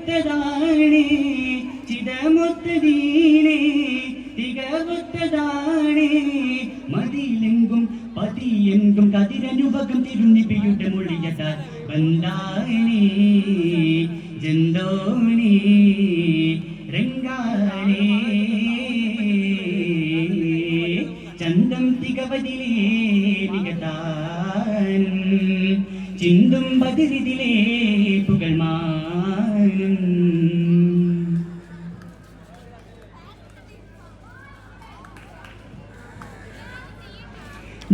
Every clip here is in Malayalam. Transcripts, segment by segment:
തികവൊത്തതാണേ ചിതമൊത്തതീനേ തികവൊത്തതാണേ മതിയിലെങ്കും പതിയെങ്കും കതിരനുഭകം തിരുനിബിയുടെ മൊഴിയതാൽ വന്ദാനേ ജന്തോണേ രംഗാനേ ചന്തം തികവതിലേ മികതാൻ ചിന്തും ബദിരിതിലേ പുകഴ്മാൻ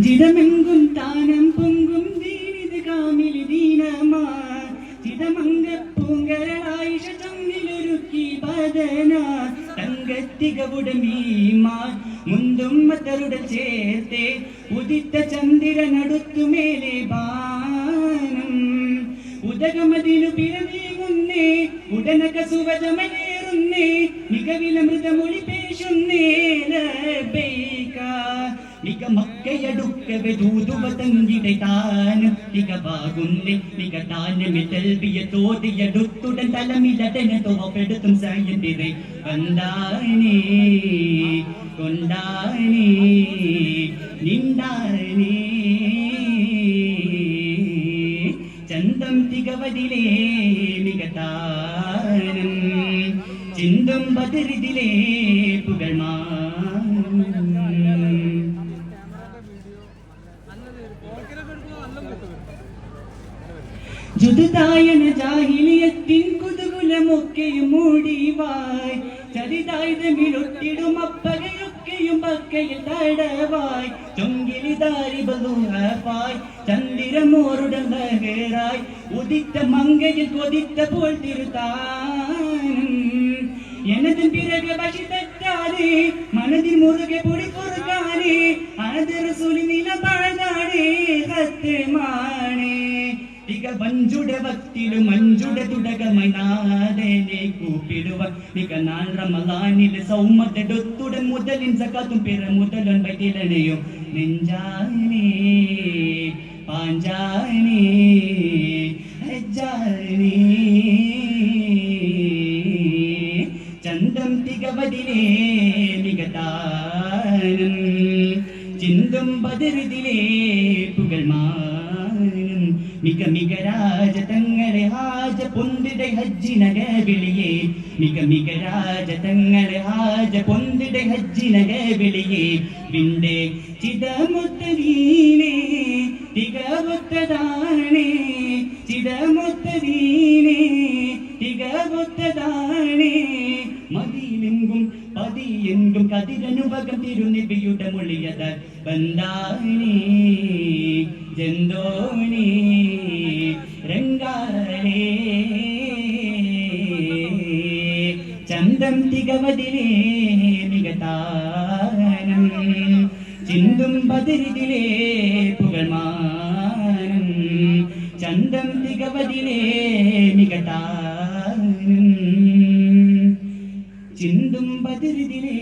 ജിതമെങ്കും താനം പൊങ്കും ദീനിത് കാമിലി ദീനമാ ചിതമംഗപ്പൂങ്കരളായിഷ ചങ്ങിലൊരുക്കി ബദന തങ്കത്തികവുടമീമാൻ മുന്തും മത്തരുടൽ ചേർത്തേ ഉദിത്ത ചന്ദ്രനടുത്തുമേലെ ബാനം ഉദകമതിലു പിറവീങ്ങുന്നേ ഉടനക സുവജമനേറുന്നേ മികവിലമൃതമൊളി പേശുന്നേ ലബൈക മിക മക്കയടുക്കവെ ദൂതുവ തങ്കിടെ താനം മികവാകുന്നേ മിക താനമി തൽബിയ തോതിയടുത്തുടൻ തലമിലടന തോപ്പെടുത്തും സായന്തിരെ വന്ദാനേ കൊണ്ടാനേ നിന്ദാനേ ചന്തം തികവതിലേ മികതാനം ചിന്തും ബദരിതിലേ പുകഴ്മാൻ ജുദുതായന ജാഹിലിയത്തിൻ കുതുകുലമൊക്കെയും മൂടിവായ് ചരിതായുധമിലൊട്ടിടും അപ്പകയൊക്കെയും പക്കയിൽ തടവായ് ചൊങ്കിലിതാരി ബലൂഹവായ് ചന്ദ്രമോറുടൻ ലഹറായ് ഉദിത്ത മങ്കയിൽ കൊതിത്ത പോൽ തിരുത്താനും எனது பிறகு பசி தட்டாதே மனதில் முருகை பொடி பொறுக்கானே அனதர சுழி நில பழந்தானே கத்துமானே திக பஞ்சுட பக்திலும் மஞ்சுட துடகமாய் நாதனை கூப்பிடுவ மிக நான் ரமலானில் சௌமத்தொத்துடன் முதலின் சகாத்தும் பிற முதலன் வைத்திலனையும் நெஞ்சானே பாஞ்சானே ஹஜ்ஜானே ചന്തം തികവതിലേ മികതാനം ചിന്തും ബദരിതിലേ പുകഴ്മാനം മിക മിക രാജതങ്ങളെ ഹാജ പൊന്തിടെ ഹജ്ജിനക വിളിയേ മിക മിക രാജതങ്ങളെ ഹാജ പൊന്തിടെ ഹജ്ജിനക വിളിയേ വിണ്ടേ ചിതമൊത്തരീനേ തികവൊത്തതാണേ ചിതമൊത്തരീനേ തികവൊത്തതാണേ മതിയിലെങ്കും പതിയെങ്കും കതിരനുഭകം തിരുനിബിയുടെ മൊഴിയതാൽ വന്ദാനേ ജന്തോണേ രംഗാനേ ചന്തം തികവതിലേ മികതാനം ചിന്തും ബദരിതിലേ പുകഴ്മാനം ചന്തം തികവതിലേ മികതാനം ചിന്തും ബദരിതിലേ